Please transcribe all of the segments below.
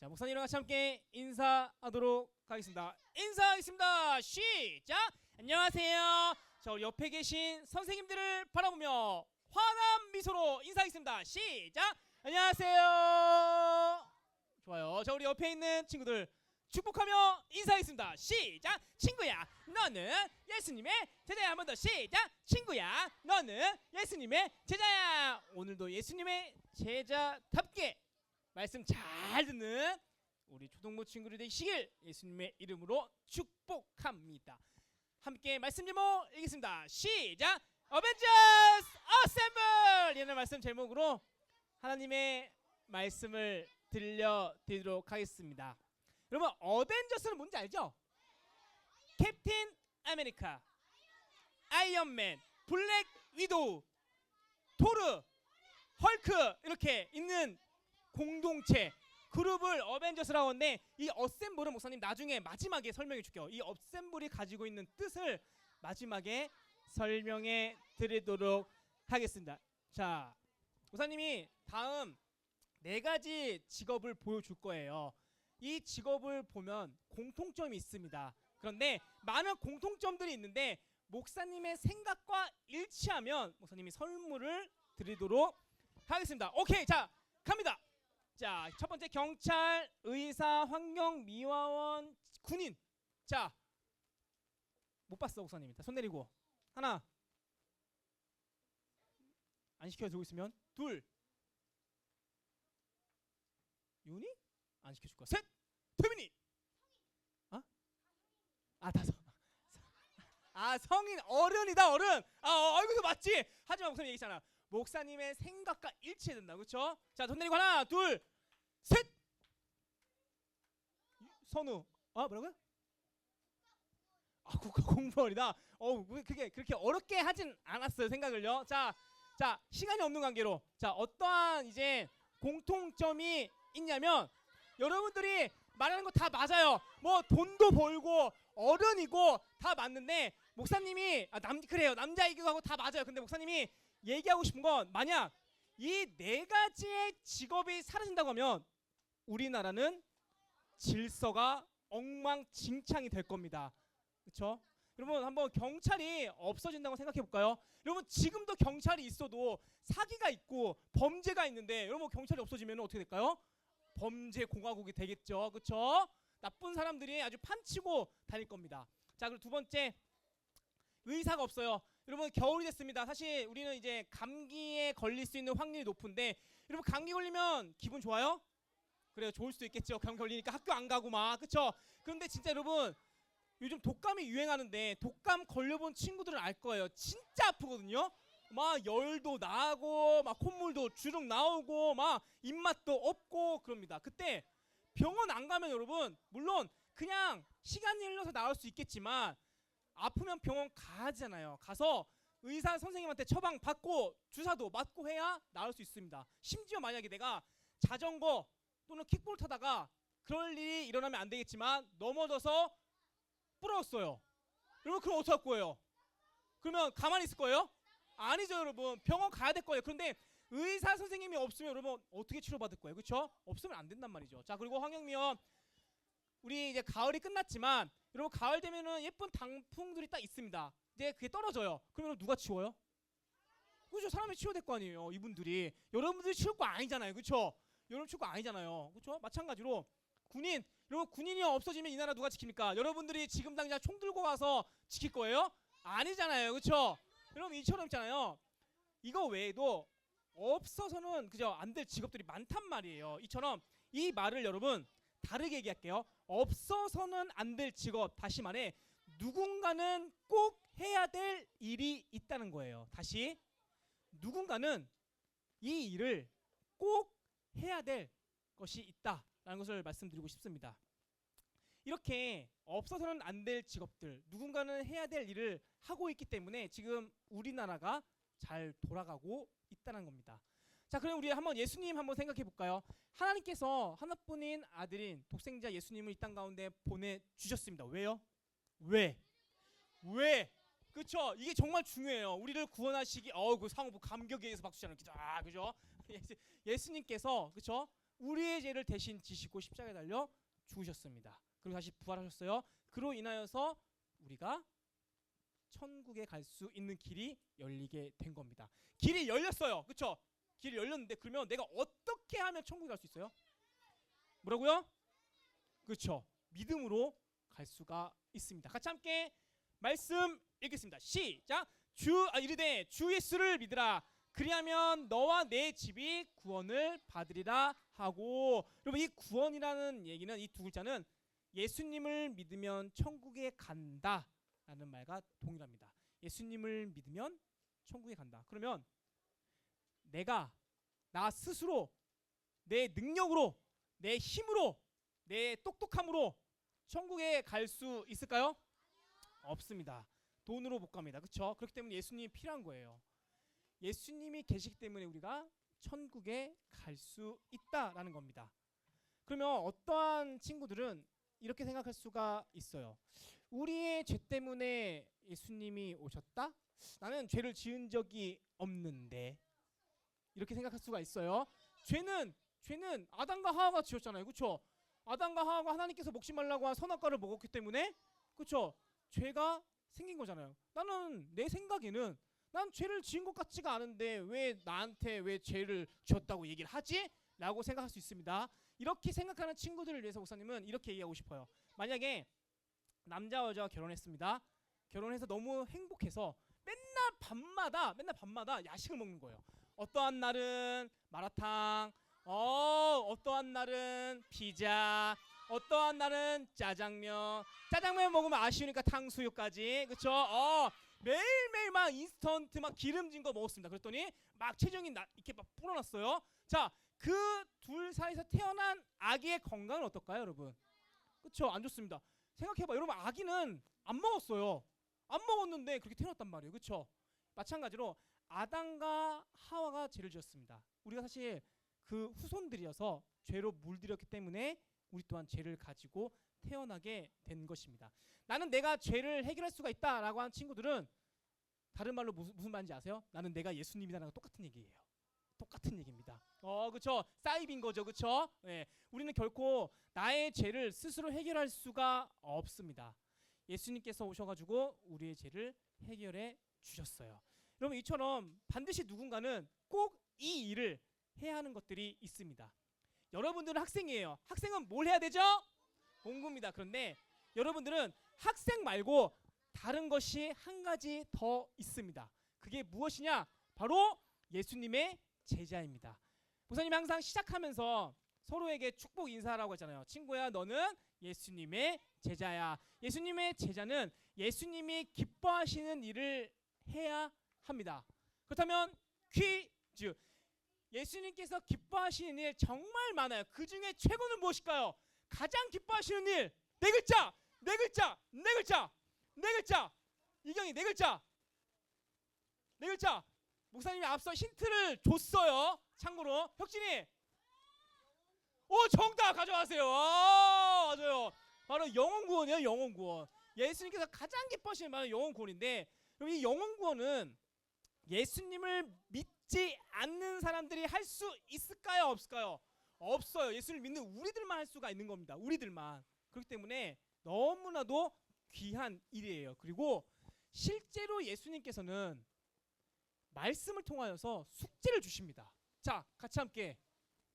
자, 목사님과 같이 함께 인사하도록 하겠습니다. 인사하겠습니다. 시작! 안녕하세요. 자, 우리 옆에 계신 선생님들을 바라보며 환한 미소로 인사하겠습니다. 시작! 안녕하세요. 좋아요. 자, 우리 옆에 있는 친구들 축복하며 인사하겠습니다. 시작! 친구야, 너는 예수님의 제자야. 한 번 더 시작! 친구야, 너는 예수님의 제자야. 오늘도 예수님의 제자답게 말씀 잘 듣는 우리 초등부 친구들 되시길 예수님의 이름으로 축복합니다. 함께 말씀 제목 읽겠습니다. 시작! 어벤져스 어셈블! 이라는 말씀 제목으로 하나님의 말씀을 들려드리도록 하겠습니다. 여러분, 어벤져스는 뭔지 알죠? 캡틴 아메리카, 아이언맨, 블랙 위도우, 토르, 헐크 이렇게 있는 공동체 그룹을 어벤져스라고 하는데, 이 어셈블은 목사님 나중에 마지막에 설명해 줄게요. 이 어셈블이 가지고 있는 뜻을 마지막에 설명해 드리도록 하겠습니다. 자, 목사님이 다음 4가지 직업을 보여줄 거예요. 이 직업을 보면 공통점이 있습니다. 그런데 많은 공통점들이 있는데 목사님의 생각과 일치하면 목사님이 선물을 드리도록 하겠습니다. 오케이, 자 갑니다. 자, 첫 번째 경찰, 의사, 환경미화원, 군인. 자, 못 봤어 목사님. 손 내리고. 하나. 안 시켜주고 있으면. 둘. 윤이? 안 시켜줄 거야. 셋. 태민이. 어? 아, 5. 아, 성인 어른이다 어른. 이거 맞지? 하지만 목사님 얘기했잖아. 목사님의 생각과 일치해야 된다. 그렇죠? 자, 손 내리고 하나, 둘, 셋. 선우. 뭐라고요? 국가 공무원이다. 그게 그렇게 어렵게 하진 않았어요. 생각을요. 자, 시간이 없는 관계로 자, 어떠한 이제 공통점이 있냐면 여러분들이 말하는 거 다 맞아요. 뭐 돈도 벌고 어른이고 다 맞는데 목사님이 그래요. 남자이기도 하고 다 맞아요. 근데 목사님이 얘기하고 싶은 건 만약 이 4가지의 직업이 사라진다고 하면 우리나라는 질서가 엉망진창이 될 겁니다. 그렇죠? 여러분, 한번 경찰이 없어진다고 생각해 볼까요? 여러분, 지금도 경찰이 있어도 사기가 있고 범죄가 있는데 여러분, 경찰이 없어지면 어떻게 될까요? 범죄 공화국이 되겠죠. 그렇죠? 나쁜 사람들이 아주 판치고 다닐 겁니다. 자, 그리고 두 번째, 의사가 없어요. 여러분, 겨울이 됐습니다. 사실 우리는 이제 감기에 걸릴 수 있는 확률이 높은데 여러분, 감기 걸리면 기분 좋아요? 그래요, 좋을 수도 있겠죠. 감기 걸리니까 학교 안 가고 막, 그쵸? 그런데 진짜 여러분, 요즘 독감이 유행하는데 독감 걸려본 친구들은 알 거예요. 진짜 아프거든요. 막 열도 나고 막 콧물도 주룩 나오고 막 입맛도 없고 그럽니다. 그때 병원 안 가면 여러분, 물론 그냥 시간이 흘러서 나을 수 있겠지만 아프면 병원 가잖아요. 가서 의사 선생님한테 처방 받고 주사도 맞고 해야 나을 수 있습니다. 심지어 만약에 내가 자전거 또는 킥볼 타다가 그럴 일이 일어나면 안 되겠지만 넘어져서 부러웠어요. 여러분, 그럼 어떡할 거예요? 그러면 가만히 있을 거예요? 아니죠. 여러분, 병원 가야 될 거예요. 그런데 의사 선생님이 없으면 여러분 어떻게 치료받을 거예요? 그렇죠? 없으면 안 된단 말이죠. 자, 그리고 환경미화원, 우리 이제 가을이 끝났지만 여러분, 가을 되면은 예쁜 단풍들이 딱 있습니다. 이제 그게 떨어져요. 그러면 누가 치워요? 그렇죠? 사람이 치워야 될 거 아니에요. 이분들이. 여러분들이 치울 거 아니잖아요. 그렇죠? 여러분 치울 거 아니잖아요. 그렇죠? 마찬가지로 군인, 여러분, 군인이 없어지면 이 나라 누가 지킵니까? 여러분들이 지금 당장 총 들고 가서 지킬 거예요? 아니잖아요. 그렇죠? 여러분, 이처럼 있잖아요. 이거 외에도 없어서는 그저 안 될 직업들이 많단 말이에요. 이처럼 이 말을 여러분 다르게 얘기할게요. 없어서는 안 될 직업, 다시 말해 누군가는 꼭 해야 될 일이 있다는 거예요. 다시 누군가는 이 일을 꼭 해야 될 것이 있다라는 것을 말씀드리고 싶습니다. 이렇게 없어서는 안 될 직업들, 누군가는 해야 될 일을 하고 있기 때문에 지금 우리나라가 잘 돌아가고 있다는 겁니다. 자, 그럼 우리 한번 예수님 한번 생각해 볼까요? 하나님께서 하나뿐인 아들인 독생자 예수님을 이 땅 가운데 보내주셨습니다. 왜요? 왜? 그쵸? 이게 정말 중요해요. 우리를 구원하시기, 그 상호부 감격에 의해서 박수잖아요. 그죠? 예수님께서, 그쵸? 우리의 죄를 대신 지시고 십자가에 달려 죽으셨습니다. 그리고 다시 부활하셨어요. 그로 인하여서 우리가 천국에 갈 수 있는 길이 열리게 된 겁니다. 길이 열렸어요. 그쵸? 길이 열렸는데 그러면 내가 어떻게 하면 천국에 갈 수 있어요? 뭐라고요? 그쵸? 믿음으로 갈 수가 있습니다. 같이 함께 말씀 읽겠습니다. 시작. 이르되 주 예수를 믿으라. 그리하면 너와 내 집이 구원을 받으리라 하고. 여러분, 이 구원이라는 얘기는, 이 두 글자는 예수님을 믿으면 천국에 간다라는 말과 동일합니다. 예수님을 믿으면 천국에 간다. 그러면 나 스스로 내 능력으로, 내 힘으로, 내 똑똑함으로 천국에 갈 수 있을까요? 없습니다. 돈으로 못 갑니다. 그렇죠? 그렇기 때문에 예수님이 필요한 거예요. 예수님이 계시기 때문에 우리가 천국에 갈 수 있다라는 겁니다. 그러면 어떠한 친구들은 이렇게 생각할 수가 있어요. 우리의 죄 때문에 예수님이 오셨다? 나는 죄를 지은 적이 없는데. 이렇게 생각할 수가 있어요. 죄는 아담과 하와가 지었잖아요. 그렇죠? 아담과 하와가 하나님께서 먹지 말라고 한 선악과를 먹었기 때문에, 그렇죠? 죄가 생긴 거잖아요. 나는 내 생각에는 난 죄를 지은 것 같지가 않은데 왜 나한테 왜 죄를 지었다고 얘기를 하지? 라고 생각할 수 있습니다. 이렇게 생각하는 친구들을 위해서 목사님은 이렇게 얘기하고 싶어요. 만약에 남자와 여자가 결혼했습니다. 결혼해서 너무 행복해서 맨날 밤마다 야식을 먹는 거예요. 어떠한 날은 마라탕, 어떠한 날은 피자, 어떠한 날은 짜장면 먹으면 아쉬우니까 탕수육까지, 그쵸? 매일매일 막 인스턴트 막 기름진 거 먹었습니다. 그랬더니 막 체중이 이렇게 막 불어났어요. 자, 그 둘 사이에서 태어난 아기의 건강은 어떨까요, 여러분? 그쵸? 안 좋습니다. 생각해봐. 여러분, 아기는 안 먹었어요. 안 먹었는데 그렇게 태어났단 말이에요. 그쵸? 마찬가지로 아담과 하와가 죄를 지었습니다. 우리가 사실 그 후손들이어서 죄로 물들였기 때문에 우리 또한 죄를 가지고 태어나게 된 것입니다. 나는 내가 죄를 해결할 수가 있다라고 하는 친구들은 다른 말로 무슨 말인지 아세요? 나는 내가 예수님이다라는 거 똑같은 얘기예요. 똑같은 얘기입니다. 그쵸? 사이비인 거죠. 그쵸? 네. 우리는 결코 나의 죄를 스스로 해결할 수가 없습니다. 예수님께서 오셔가지고 우리의 죄를 해결해 주셨어요. 여러분, 이처럼 반드시 누군가는 꼭 이 일을 해야 하는 것들이 있습니다. 여러분들은 학생이에요. 학생은 뭘 해야 되죠? 공부입니다. 그런데 여러분들은 학생 말고 다른 것이 한 가지 더 있습니다. 그게 무엇이냐? 바로 예수님의 제자입니다. 목사님이 항상 시작하면서 서로에게 축복 인사라고 하잖아요. 친구야, 너는 예수님의 제자야. 예수님의 제자는 예수님이 기뻐하시는 일을 해야 합니다. 그렇다면 퀴즈. 예수님께서 기뻐하시는 일 정말 많아요. 그 중에 최고는 무엇일까요? 가장 기뻐하시는 일. 네 글자. 이경이 네 글자. 목사님이 앞서 힌트를 줬어요. 참고로 혁진이. 정답 가져가세요. 맞아요. 바로 영혼구원이에요. 영혼구원. 예수님께서 가장 기뻐하시는 바로 영혼구원인데, 그럼 이 영혼구원은 예수님을 믿지 않는 사람들이 할 수 있을까요? 없을까요? 없어요. 예수를 믿는 우리들만 할 수가 있는 겁니다. 우리들만. 그렇기 때문에 너무나도 귀한 일이에요. 그리고 실제로 예수님께서는 말씀을 통하여서 숙제를 주십니다. 자, 같이 함께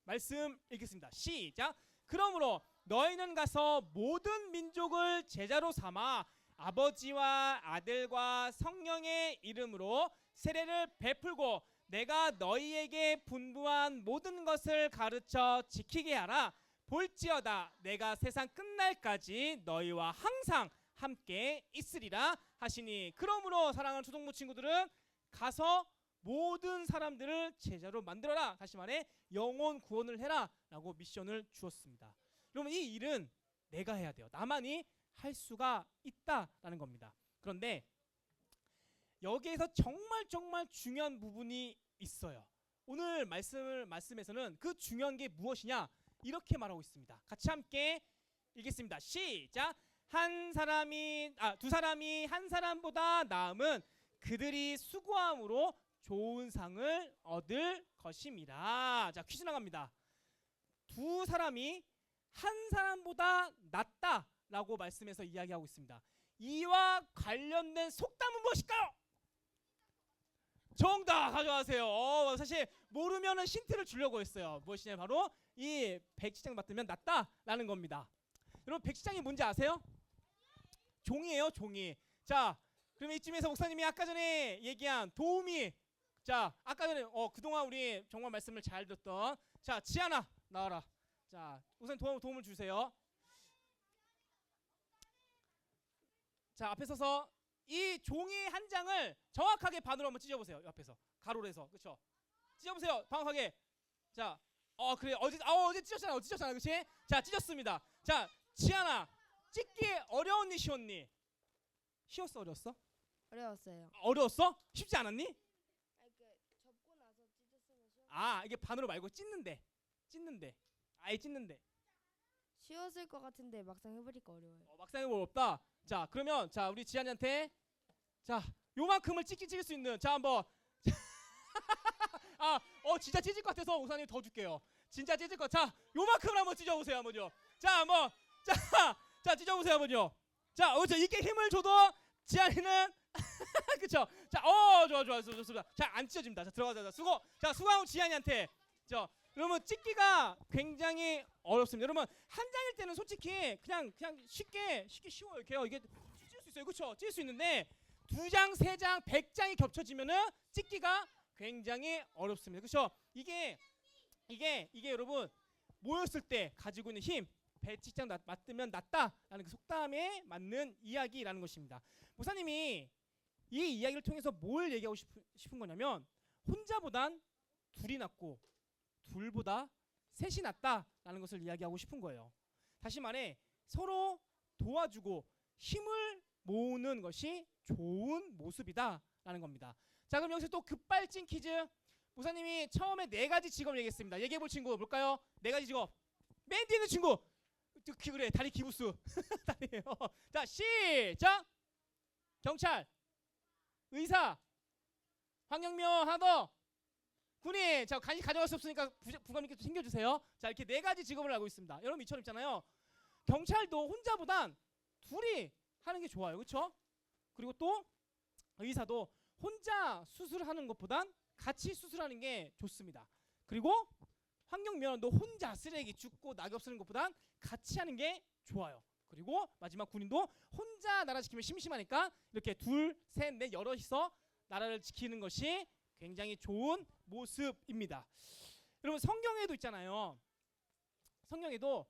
말씀 읽겠습니다. 시작. 그러므로 너희는 가서 모든 민족을 제자로 삼아 아버지와 아들과 성령의 이름으로 세례를 베풀고 내가 너희에게 분부한 모든 것을 가르쳐 지키게 하라. 볼지어다 내가 세상 끝날까지 너희와 항상 함께 있으리라 하시니. 그러므로 사랑하는 초동부 친구들은 가서 모든 사람들을 제자로 만들어라. 다시 말해 영혼 구원을 해라 라고 미션을 주었습니다. 여러분 이 일은 내가 해야 돼요. 나만이 할 수가 있다라는 겁니다. 그런데 여기에서 정말 중요한 부분이 있어요. 오늘 말씀에서는 그 중요한 게 무엇이냐 이렇게 말하고 있습니다. 같이 함께 읽겠습니다. 시작. 두 사람이 한 사람보다 나음은 그들이 수고함으로 좋은 상을 얻을 것임이라. 자, 퀴즈 나갑니다. 두 사람이 한 사람보다 낫다라고 말씀해서 이야기하고 있습니다. 이와 관련된 속담은 무엇일까요? 정답 가져가세요. 사실 모르면은 힌트를 주려고 했어요. 무엇이냐 바로 이 백지장 맡으면 낫다라는 겁니다. 여러분 백지장이 뭔지 아세요? 종이에요, 종이. 자, 그러면 이쯤에서 목사님이 아까 전에 얘기한 도우미. 자, 아까 전에 그동안 우리 정말 말씀을 잘 듣던 자 지하나 나와라. 자, 우선 도움을 주세요. 자, 앞에 서서 이 종이 한 장을 정확하게 반으로 한번 찢어보세요. 옆에서 가로로 해서. 그렇죠? 찢어보세요. 정확하게. 자, 그래. 어제 찢었잖아. 그렇지? 자, 찢었습니다. 자, 지하나 찢기 어려웠니 쉬웠니? 쉬웠어 어려웠어? 어려웠어요. 어려웠어? 쉽지 않았니? 접고 나서 찢었으면 이게 반으로 말고 찢는데 아예 찢는데 쉬웠을 것 같은데 막상 해보니까 어려워요. 막상 해보면 어렵다. 자, 그러면 자 우리 지한이한테 자 요만큼을 찢을 수 있는 자 한번 진짜 찢을 것 같아서 우사님 더 줄게요. 진짜 찢을 것. 자, 요만큼을 한번 찢어보세요 한번요. 자, 한번 자 찢어보세요 한번요. 자, 이렇게 힘을 줘도 지한이는 그쵸? 자, 좋습니다. 자, 안 찢어집니다. 자, 들어가자. 수고하고 지한이한테. 자, 여러분 찢기가 굉장히 어렵습니다. 여러분 한 장일 때는 솔직히 그냥 쉽게 쉬워요. 이게 찢을 수 있어요. 그렇죠? 찢을 수 있는데 2장, 3장, 100장이 겹쳐지면은 찢기가 굉장히 어렵습니다. 그렇죠? 이게 여러분 모였을 때 가지고 있는 힘, 배치장 맞으면 낫다라는 그 속담에 맞는 이야기라는 것입니다. 목사님이 이 이야기를 통해서 뭘 얘기하고 싶은 거냐면 혼자보단 둘이 낫고 둘보다 셋이 낫다라는 것을 이야기하고 싶은 거예요. 다시 말해 서로 도와주고 힘을 모으는 것이 좋은 모습이다라는 겁니다. 자, 그럼 여기서 또 급발진 퀴즈. 목사님이 처음에 4가지 직업을 얘기했습니다. 얘기해볼 친구 볼까요? 4가지 직업. 맨 뒤에 있는 친구. 그래, 다리 기부스. 다리예요. 자, 시작. 경찰, 의사, 환경미화 하나 더. 군인. 자, 간이 가져갈 수 없으니까 부감님께 챙겨주세요. 자, 이렇게 4가지 직업을 알고 있습니다. 여러분 이처럼 있잖아요. 경찰도 혼자보단 둘이 하는 게 좋아요. 그렇죠? 그리고 또 의사도 혼자 수술하는 것보단 같이 수술하는 게 좋습니다. 그리고 환경미화원도 혼자 쓰레기 줍고 낙엽 쓰는 것보단 같이 하는 게 좋아요. 그리고 마지막 군인도 혼자 나라 지키면 심심하니까 이렇게 둘, 셋, 넷 여럿이서 나라를 지키는 것이 굉장히 좋은 모습입니다. 여러분 성경에도 있잖아요. 성경에도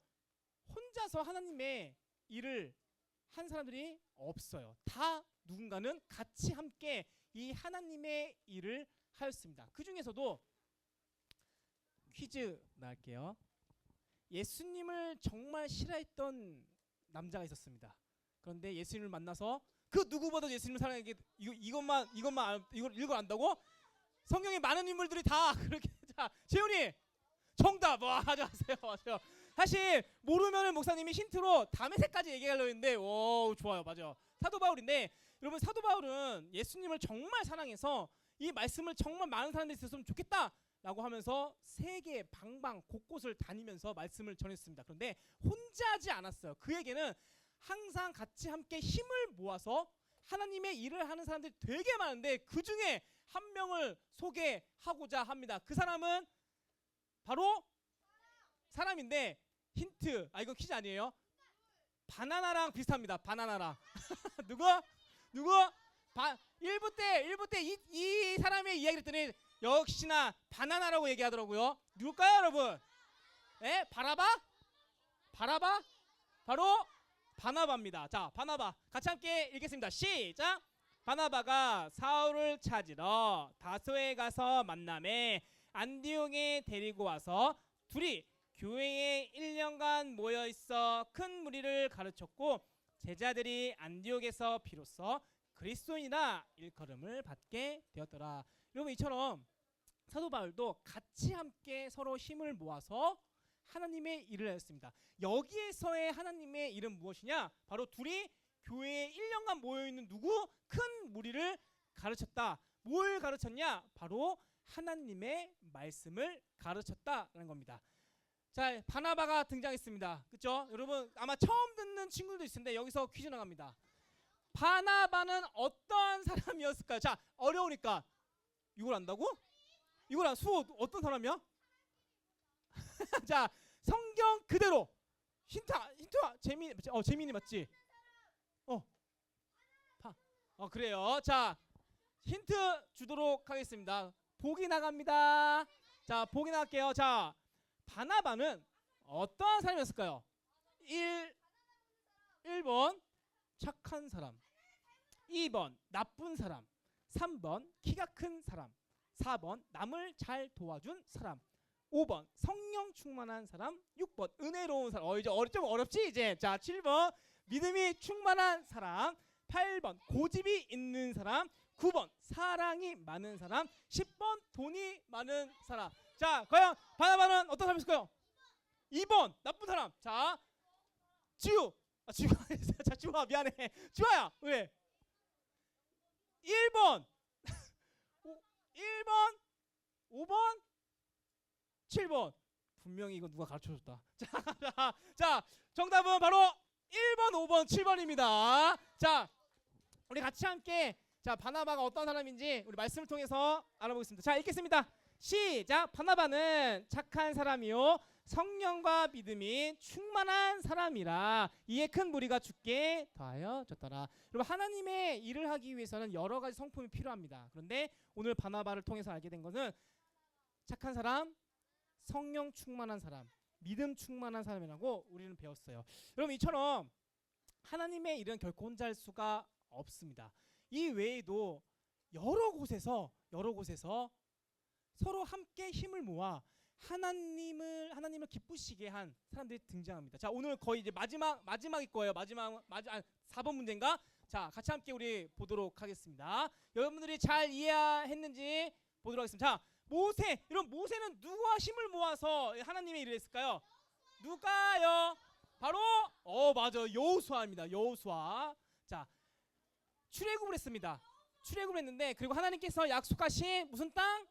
혼자서 하나님의 일을 한 사람들이 없어요. 다 누군가는 같이 함께 이 하나님의 일을 하였습니다. 그 중에서도 퀴즈 나갈게요. 예수님을 정말 싫어했던 남자가 있었습니다. 그런데 예수님을 만나서 그 누구보다 예수님을 사랑하게 이걸 안다고? 성경에 많은 인물들이 다 그렇게. 자, 재훈이 정답. 가져가세요. 맞아요. 사실 모르면은 목사님이 힌트로 다메섹까지 얘기하려고 했는데 좋아요. 맞아요. 사도 바울인데 여러분 사도 바울은 예수님을 정말 사랑해서 이 말씀을 정말 많은 사람들이 들었으면 좋겠다라고 하면서 세계 방방 곳곳을 다니면서 말씀을 전했습니다. 그런데 혼자 하지 않았어요. 그에게는 항상 같이 함께 힘을 모아서 하나님의 일을 하는 사람들이 되게 많은데 그 중에 한 명을 소개하고자 합니다. 그 사람은 바로 사람인데 힌트. 이거 퀴즈 아니에요. 바나나랑 비슷합니다. 바나나랑. 누구? 1부 때 이 사람의 이야기를 했더니 역시나 바나나라고 얘기하더라고요. 누굴까요, 여러분? 바라바? 바로 바나바입니다. 자, 바나바 같이 함께 읽겠습니다. 시작. 바나바가 사울을 찾으러 다소에 가서 만남에 안디옥에 데리고 와서 둘이 교회에 1년간 모여 있어 큰 무리를 가르쳤고 제자들이 안디옥에서 비로소 그리스도인이라 일컬음을 받게 되었더라. 여러분, 이처럼 사도 바울도 같이 함께 서로 힘을 모아서 하나님의 일을 하였습니다. 여기에서의 하나님의 일은 무엇이냐? 바로 둘이 교회에 1년간 모여있는 누구? 큰 무리를 가르쳤다. 뭘 가르쳤냐? 바로 하나님의 말씀을 가르쳤다라는 겁니다. 자, 바나바가 등장했습니다. 그렇죠? 여러분 아마 처음 듣는 친구들도 있을 텐데 여기서 퀴즈 나갑니다. 바나바는 어떠한 사람이었을까요? 자, 어려우니까 이걸 안다고? 이걸 수호 어떤 사람이야? 자, 성경 그대로 힌트 재민이 맞지? 그래요. 자, 힌트 주도록 하겠습니다. 보기 나갑니다. 자, 보기 나갈게요. 자, 바나바는 어떠한 사람이었을까요? 1번 착한 사람, 2번 나쁜 사람, 3번 키가 큰 사람, 4번 남을 잘 도와준 사람, 5번 성령 충만한 사람, 6번 은혜로운 사람. 이제 좀 어렵지 이제. 자, 7번 믿음이 충만한 사람, 8번 고집이 있는 사람, 9번 사랑이 많은 사람, 10번 돈이 많은 사람. 자, 과연 바나바는 어떤 사람이었을까요? 2번 나쁜 사람. 자, 지우가 자, 지우아 미안해. 지우야 왜? 1번 1번 5번 7번. 분명히 이거 누가 가르쳐줬다. 자, 정답은 바로 1번 5번 7번입니다 자, 우리 같이 함께 자, 바나바가 어떤 사람인지 우리 말씀을 통해서 알아보겠습니다. 자, 읽겠습니다. 시작. 바나바는 착한 사람이요 성령과 믿음이 충만한 사람이라 이에 큰 무리가 죽게 더하여 졌더라. 여러분, 하나님의 일을 하기 위해서는 여러 가지 성품이 필요합니다. 그런데 오늘 바나바를 통해서 알게 된 것은 착한 사람, 성령 충만한 사람, 믿음 충만한 사람이라고 우리는 배웠어요. 여러분, 이처럼 하나님의 일은 결코 혼자 할 수가 없습니다. 이 외에도 여러 곳에서 서로 함께 힘을 모아 하나님을 기쁘시게 한 사람들이 등장합니다. 자, 오늘 거의 이제 마지막일 거예요. 4번 문제인가? 자, 같이 함께 우리 보도록 하겠습니다. 여러분들이 잘 이해했는지 보도록 하겠습니다. 자, 여러분 모세는 누구와 힘을 모아서 하나님의 일을 했을까요? 누가요? 바로 맞아, 여호수아입니다. 여호수아. 자, 출애굽을 했습니다. 출애굽을 했는데, 그리고 하나님께서 약속하신 무슨 땅?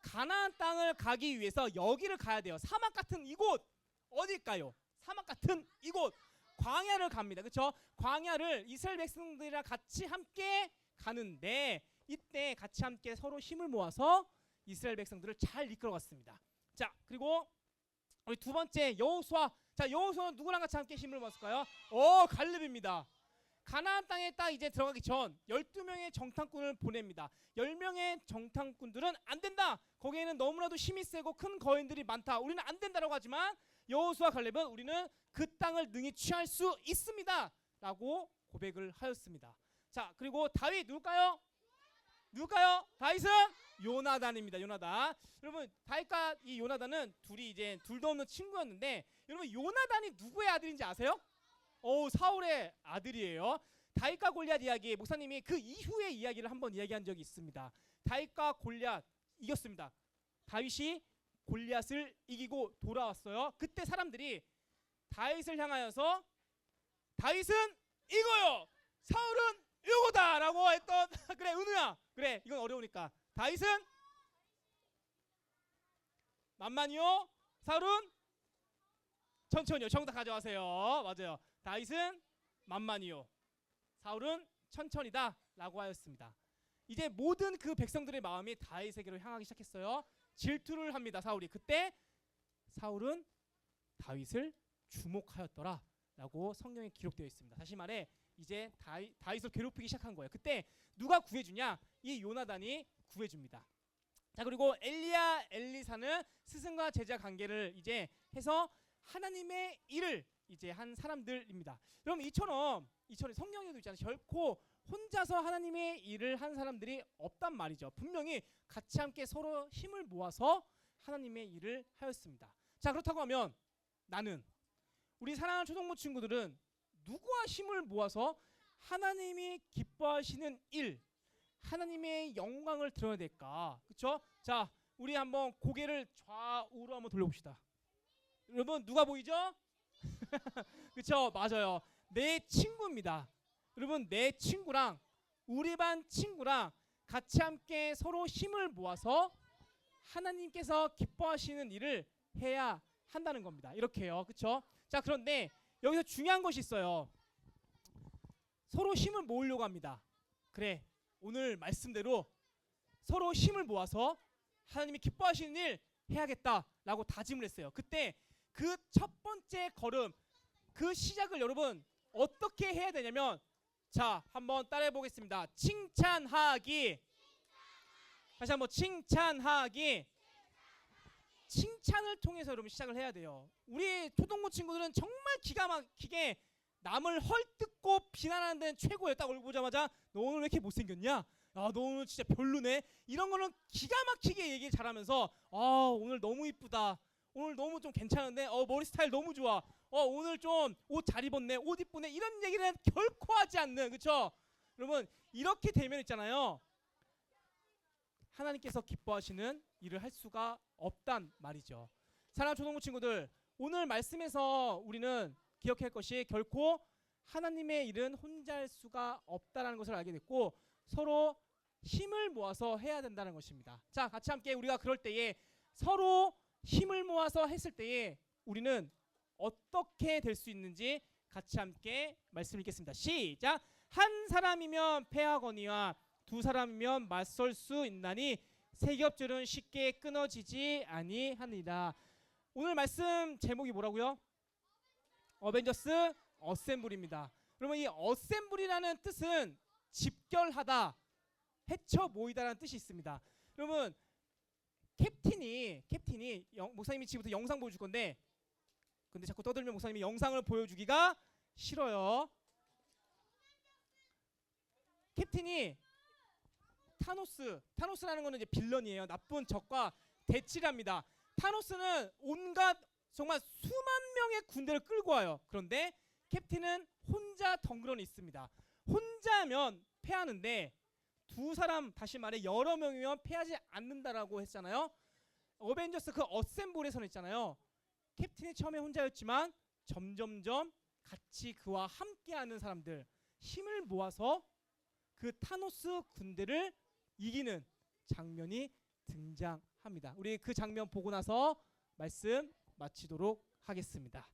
가나안 땅을 가기 위해서 여기를 가야 돼요. 사막 같은 이곳 어딜까요? 사막 같은 이곳 광야를 갑니다. 그렇죠? 광야를 이스라엘 백성들이랑 같이 함께 가는데, 이때 같이 함께 서로 힘을 모아서 이스라엘 백성들을 잘 이끌어갔습니다. 자, 그리고 우리 두 번째 여호수아. 자, 여호수아는 누구랑 같이 함께 힘을 모았을까요? 갈렙입니다. 가나안 땅에 딱 이제 들어가기 전 12명의 정탐꾼을 보냅니다. 10명의 정탐꾼들은 안 된다. 거기에는 너무나도 힘이 세고 큰 거인들이 많다. 우리는 안 된다라고 하지만 여호수아 갈렙은 우리는 그 땅을 능히 취할 수 있습니다 라고 고백을 하였습니다. 자, 그리고 다윗 누굴까요? 다윗은 요나단입니다. 요나단. 여러분, 다윗과 이 요나단은 둘이 이제 둘도 없는 친구였는데, 여러분 요나단이 누구의 아들인지 아세요? 사울의 아들이에요. 다윗과 골리앗 이야기, 목사님이 그 이후의 이야기를 한번 이야기한 적이 있습니다. 다윗과 골리앗 이겼습니다. 다윗이 골리앗을 이기고 돌아왔어요. 그때 사람들이 다윗을 향하여서 다윗은 이거요, 사울은 이거다라고 했던 그래, 은우야, 그래, 이건 어려우니까. 다윗은 만만이요, 사울은 천천히요. 정답 가져가세요. 맞아요. 다윗은 만만이요, 사울은 천천히다 라고 하였습니다. 이제 모든 그 백성들의 마음이 다윗에게로 향하기 시작했어요. 질투를 합니다. 사울이. 그때 사울은 다윗을 주목하였더라 라고 성경에 기록되어 있습니다. 다시 말해, 이제 다윗을 괴롭히기 시작한 거예요. 그때 누가 구해주냐? 이 요나단이 구해줍니다. 자, 그리고 엘리야 엘리사는 스승과 제자 관계를 이제 해서 하나님의 일을 이제 한 사람들입니다. 여러분 이처럼 성경에도 있잖아요. 결코 혼자서 하나님의 일을 한 사람들이 없단 말이죠. 분명히 같이 함께 서로 힘을 모아서 하나님의 일을 하였습니다. 자, 그렇다고 하면 나는, 우리 사랑하는 초동부 친구들은 누구와 힘을 모아서 하나님이 기뻐하시는 일, 하나님의 영광을 드러내야 될까? 그렇죠? 자, 우리 한번 고개를 좌우로 한번 돌려봅시다. 여러분 누가 보이죠? 그렇죠? 맞아요. 내 친구입니다. 여러분 내 친구랑 우리 반 친구랑 같이 함께 서로 힘을 모아서 하나님께서 기뻐하시는 일을 해야 한다는 겁니다. 이렇게요. 그렇죠? 자, 그런데 여기서 중요한 것이 있어요. 서로 힘을 모으려고 합니다. 그래, 오늘 말씀대로 서로 힘을 모아서 하나님이 기뻐하시는 일 해야겠다라고 다짐을 했어요. 그때 그 첫 번째 걸음, 그 시작을 여러분 어떻게 해야 되냐면, 자, 한번 따라해 보겠습니다. 칭찬하기. 다시 한번 칭찬하기. 칭찬을 통해서 여러분 시작을 해야 돼요. 우리 초동부 친구들은 정말 기가 막히게 남을 헐뜯고 비난하는 데는 최고예요. 딱 얼굴 보자마자 너 오늘 왜 이렇게 못생겼냐? 야, 너 오늘 진짜 별로네. 이런 거는 기가 막히게 얘기 잘하면서 오늘 너무 이쁘다. 오늘 너무 좀 괜찮은데 머리 스타일 너무 좋아. 오늘 좀 옷 잘 입었네. 옷 이쁘네. 이런 얘기는 결코 하지 않는, 그렇죠? 여러분 이렇게 되면 있잖아요. 하나님께서 기뻐하시는 일을 할 수가 없단 말이죠. 사랑하는 초동부 친구들, 오늘 말씀에서 우리는 기억할 것이 결코 하나님의 일은 혼자 할 수가 없다라는 것을 알게 됐고 서로 힘을 모아서 해야 된다는 것입니다. 자, 같이 함께 우리가 그럴 때에 서로 힘을 모아서 했을 때에 우리는 어떻게 될 수 있는지 같이 함께 말씀 읽겠습니다. 시작. 한 사람이면 패하거니와 두 사람이면 맞설 수 있나니 세 겹줄은 쉽게 끊어지지 아니하니라. 오늘 말씀 제목이 뭐라고요? 어벤져스 어셈블입니다. 여러분 이 어셈블이라는 뜻은 집결하다, 해쳐 모이다라는 뜻이 있습니다. 여러분 캡틴이 목사님이 지금부터 영상 보여줄 건데, 근데 자꾸 떠들면 목사님이 영상을 보여주기가 싫어요. 캡틴이 타노스라는 거는 이제 빌런이에요. 나쁜 적과 대치를 합니다. 타노스는 온갖 정말 수만 명의 군대를 끌고 와요. 그런데 캡틴은 혼자 덩그러니 있습니다. 혼자면 패하는데 두 사람, 다시 말해 여러 명이면 패하지 않는다라고 했잖아요. 어벤져스 그 어셈블에서는 있잖아요. 캡틴이 처음에 혼자였지만 점점점 같이 그와 함께하는 사람들, 힘을 모아서 그 타노스 군대를 이기는 장면이 등장합니다. 우리 그 장면 보고 나서 말씀 마치도록 하겠습니다.